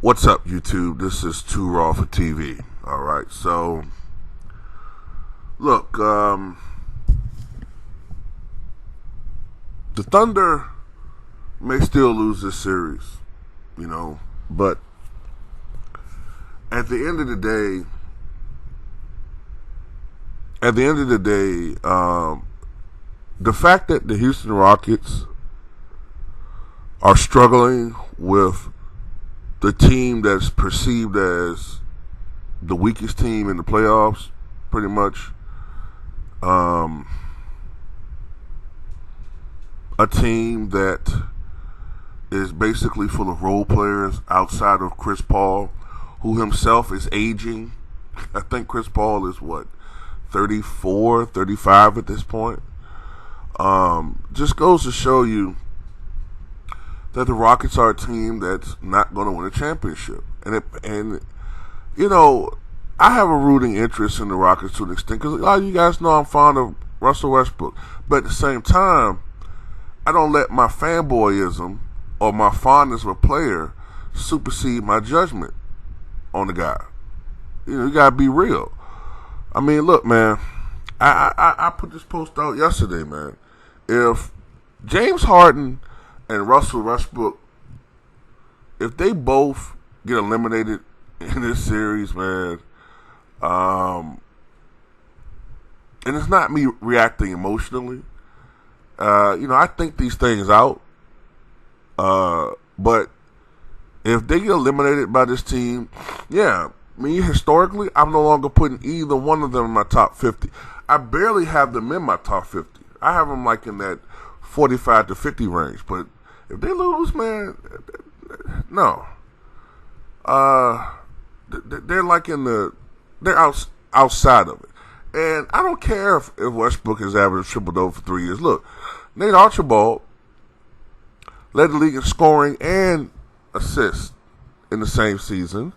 What's up, YouTube? This is Too Raw for TV. All right, so look, the Thunder may still lose this series, but at the end of the day, the fact that the Houston Rockets are struggling with the team that's perceived as the weakest team in the playoffs, pretty much, a team that is basically full of role players outside of Chris Paul, who himself is aging. I think Chris Paul is 34, 35 at this point. Just goes to show you that the Rockets are a team that's not going to win a championship. And I have a rooting interest in the Rockets to an extent, because a lot of you guys know I'm fond of Russell Westbrook. But at the same time, I don't let my fanboyism or my fondness of a player supersede my judgment on the guy. You got to be real. I mean, look, man, I put this post out yesterday, man. If James Harden and Russell Westbrook, if they both get eliminated in this series, man, and it's not me reacting emotionally, I think these things out, but if they get eliminated by this team, historically, I'm no longer putting either one of them in my top 50. I barely have them in my top 50. I have them like in that 45 to 50 range, but if they lose, man, no. They're like they're outside of it. And I don't care if Westbrook has averaged triple-double for 3 years. Look, Nate Archibald led the league in scoring and assists in the same season.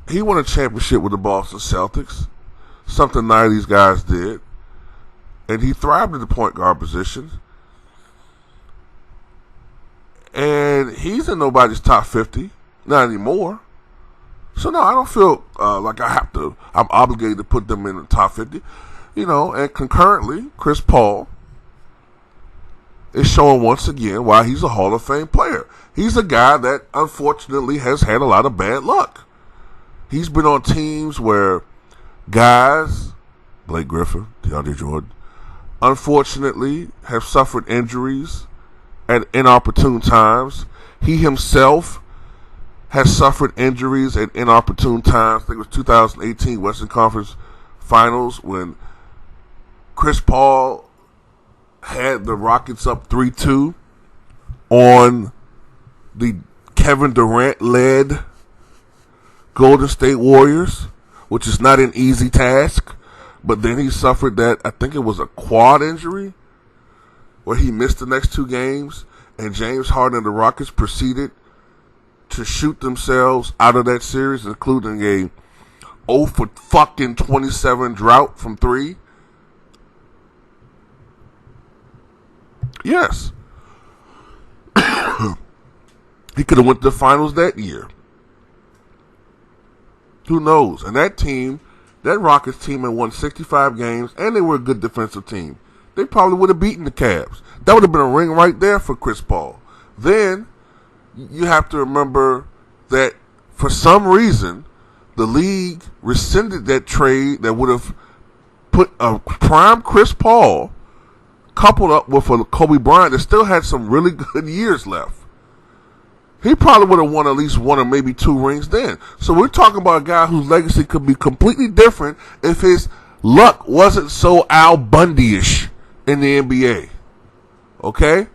He won a championship with the Boston Celtics, something none of these guys did. And he thrived in the point guard position. And he's in nobody's top 50. Not anymore. So, no, I don't feel like I'm obligated to put them in the top 50. And concurrently, Chris Paul is showing once again why he's a Hall of Fame player. He's a guy that, unfortunately, has had a lot of bad luck. He's been on teams where guys, Blake Griffin, DeAndre Jordan, unfortunately have suffered injuries at inopportune times. He himself has suffered injuries at inopportune times. I think it was 2018 Western Conference Finals when Chris Paul had the Rockets up 3-2 on the Kevin Durant-led Golden State Warriors, which is not an easy task. But then he suffered that, I think it was a quad injury, where he missed the next 2 games, and James Harden and the Rockets proceeded to shoot themselves out of that series, including a 0 for fucking 27 drought from 3. Yes. He could have went to the finals that year. Who knows? And that Rockets team had won 65 games, and they were a good defensive team. They probably would have beaten the Cavs. That would have been a ring right there for Chris Paul. Then, you have to remember that for some reason, the league rescinded that trade that would have put a prime Chris Paul coupled up with a Kobe Bryant that still had some really good years left. He probably would have won at least 1 or maybe 2 rings then. So we're talking about a guy whose legacy could be completely different if his luck wasn't so Al Bundy-ish in the NBA. Okay?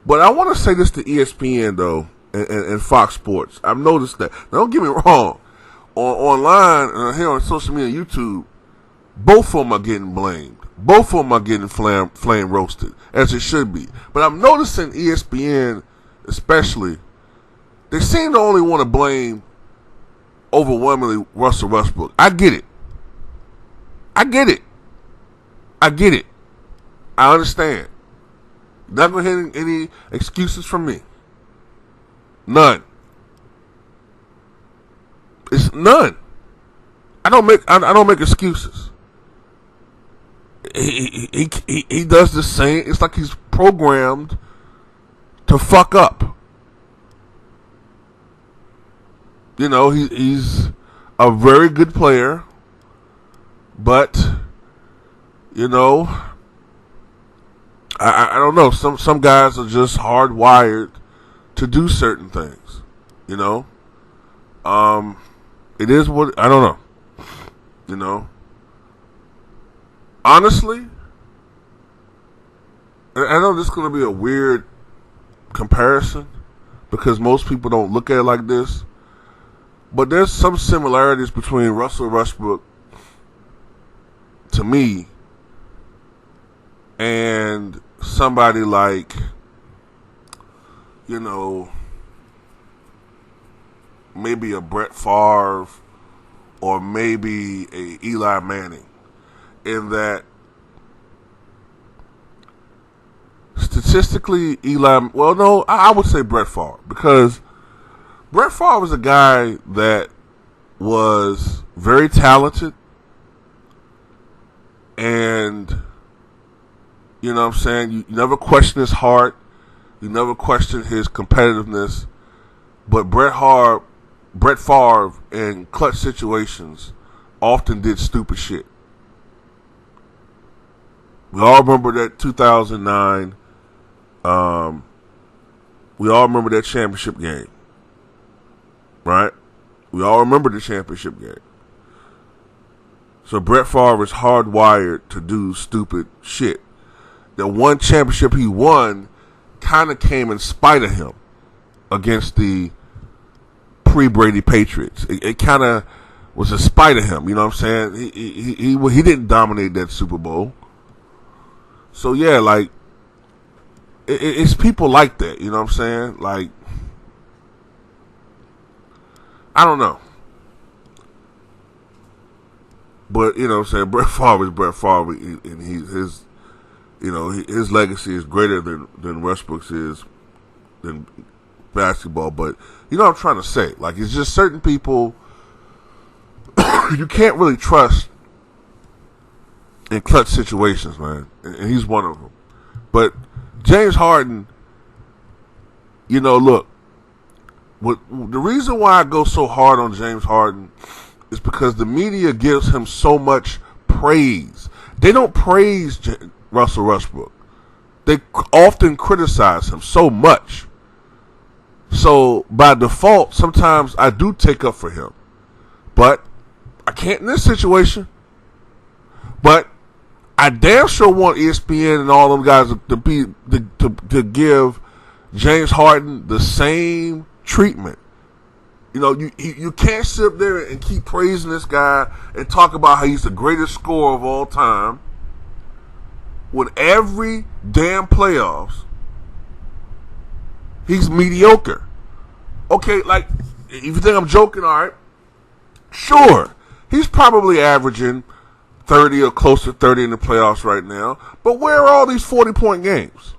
But I want to say this to ESPN, though, and Fox Sports. I've noticed that. Now, don't get me wrong. Online, here on social media, YouTube, both of them are getting blamed. Both of them are getting flame roasted, as it should be. But I'm noticing ESPN, especially, they seem to only want to blame overwhelmingly Russell Westbrook. I get it. I get it. I understand. Not going to hear any excuses from me. None. It's none. I don't make excuses. He does the same. It's like he's programmed to fuck up. You know, he's a very good player, but you know, I don't know. Some guys are just hardwired to do certain things. You know, it is what I don't know. You know, honestly, I know this is going to be a weird comparison because most people don't look at it like this. But there's some similarities between Russell Westbrook, to me, and somebody like, you know, maybe a Brett Favre or maybe a Eli Manning, in that statistically I would say Brett Favre, because Brett Favre was a guy that was very talented, and you know what I'm saying, you never question his heart, you never question his competitiveness, but Brett Favre in clutch situations often did stupid shit. We all remember that 2009, we all remember that championship game. Right? We all remember the championship game. So Brett Favre is hardwired to do stupid shit. The one championship he won kind of came in spite of him against the pre-Brady Patriots. It kind of was in spite of him. You know what I'm saying? He didn't dominate that Super Bowl. So yeah, like it's people like that. You know what I'm saying? Like, I don't know. But, you know what I'm saying, Brett Favre is Brett Favre, and his legacy is greater than Westbrook's is than basketball. But, you know what I'm trying to say? Like, it's just certain people you can't really trust in clutch situations, man. And he's one of them. But James Harden, you know, look, the reason why I go so hard on James Harden is because the media gives him so much praise. They don't praise Russell Westbrook. They often criticize him so much. So by default, sometimes I do take up for him. But I can't in this situation. But I damn sure want ESPN and all them guys to give James Harden the same treatment. You know, you can't sit there and keep praising this guy and talk about how he's the greatest scorer of all time when every damn playoffs he's mediocre. Okay, like, if you think I'm joking, all right, sure, he's probably averaging 30 or close to 30 in the playoffs right now, but where are all these 40-point games?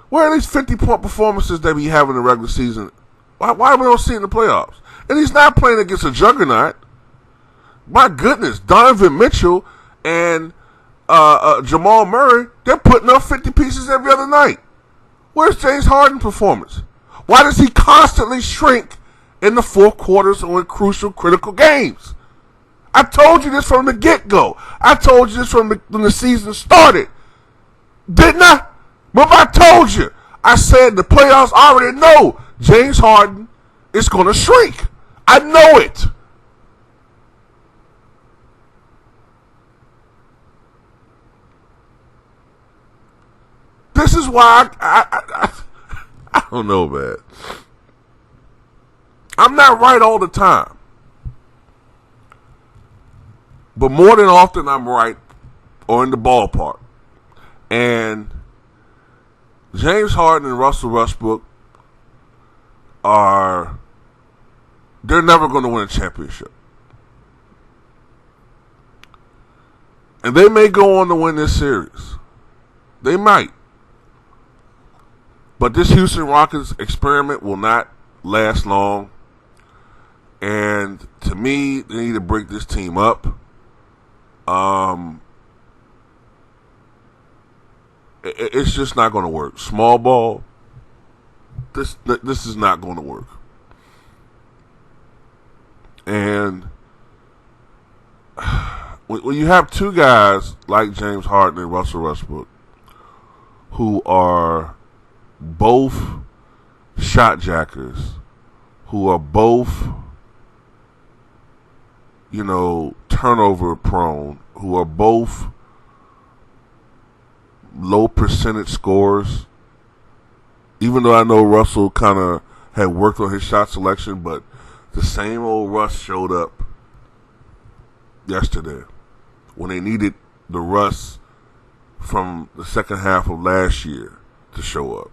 Where are these 50-point performances that we have in the regular season? Why we don't see it in the playoffs? And he's not playing against a juggernaut. My goodness, Donovan Mitchell and Jamal Murray, they're putting up 50 pieces every other night. Where's James Harden's performance? Why does he constantly shrink in the fourth quarters or in crucial, critical games? I told you this from the get-go. I told you this when the season started. Didn't I? But I told you. I said the playoffs, I already know James Harden is going to shrink. I know it. This is why I don't know, man. I'm not right all the time. But more than often, I'm right or in the ballpark. And James Harden and Russell Westbrook they're never going to win a championship. And they may go on to win this series. They might. But this Houston Rockets experiment will not last long. And to me, they need to break this team up. It's just not going to work. Small ball, this is not going to work. And when you have two guys like James Harden and Russell Westbrook, who are both shot jackers, who are both, turnover prone, who are both low percentage scorers, even though I know Russell kind of had worked on his shot selection, but the same old Russ showed up yesterday when they needed the Russ from the second half of last year to show up.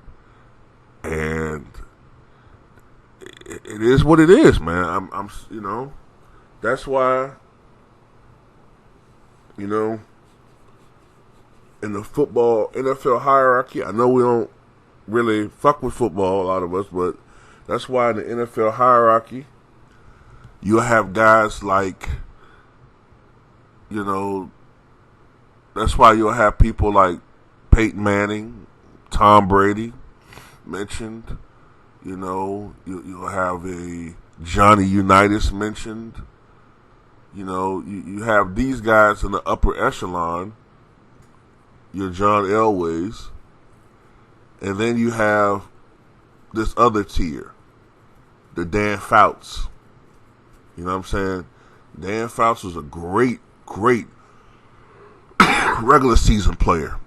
And it is what it is, man. I'm that's why, in the football NFL hierarchy, I know we don't really fuck with football, a lot of us, but that's why in the NFL hierarchy, you'll have guys like, that's why you'll have people like Peyton Manning, Tom Brady mentioned. You'll have a Johnny Unitas mentioned. You have these guys in the upper echelon, your John Elways, and then you have this other tier, the Dan Fouts. You know what I'm saying? Dan Fouts was a great regular season player.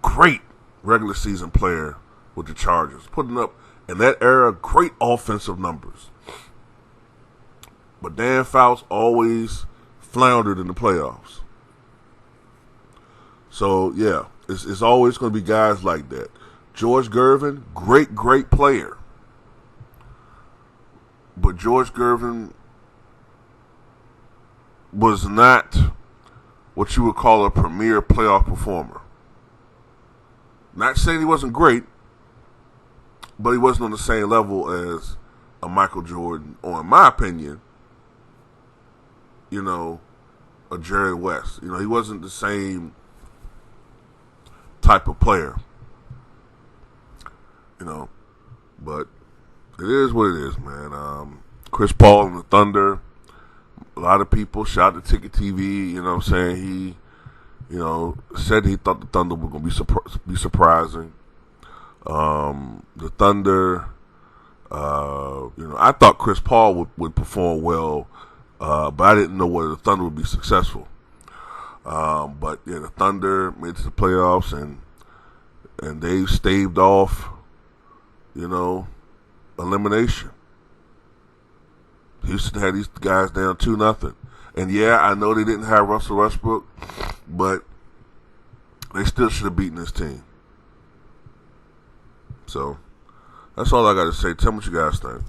Great regular season player with the Chargers. Putting up, in that era, great offensive numbers. But Dan Fouts always floundered in the playoffs. So, yeah, it's always going to be guys like that. George Gervin, great player. But George Gervin was not what you would call a premier playoff performer. Not saying he wasn't great, but he wasn't on the same level as a Michael Jordan, or in my opinion, a Jerry West. He wasn't the same type of player. But it is what it is, man. Chris Paul and the Thunder, a lot of people shot the Ticket TV, he, said he thought the Thunder were going to be surprising. The Thunder, I thought Chris Paul would perform well, but I didn't know whether the Thunder would be successful. But yeah, the Thunder made it to the playoffs, and they staved off, elimination. Houston had these guys down 2-0. And yeah, I know they didn't have Russell Westbrook, but they still should have beaten this team. So, that's all I got to say. Tell me what you guys think.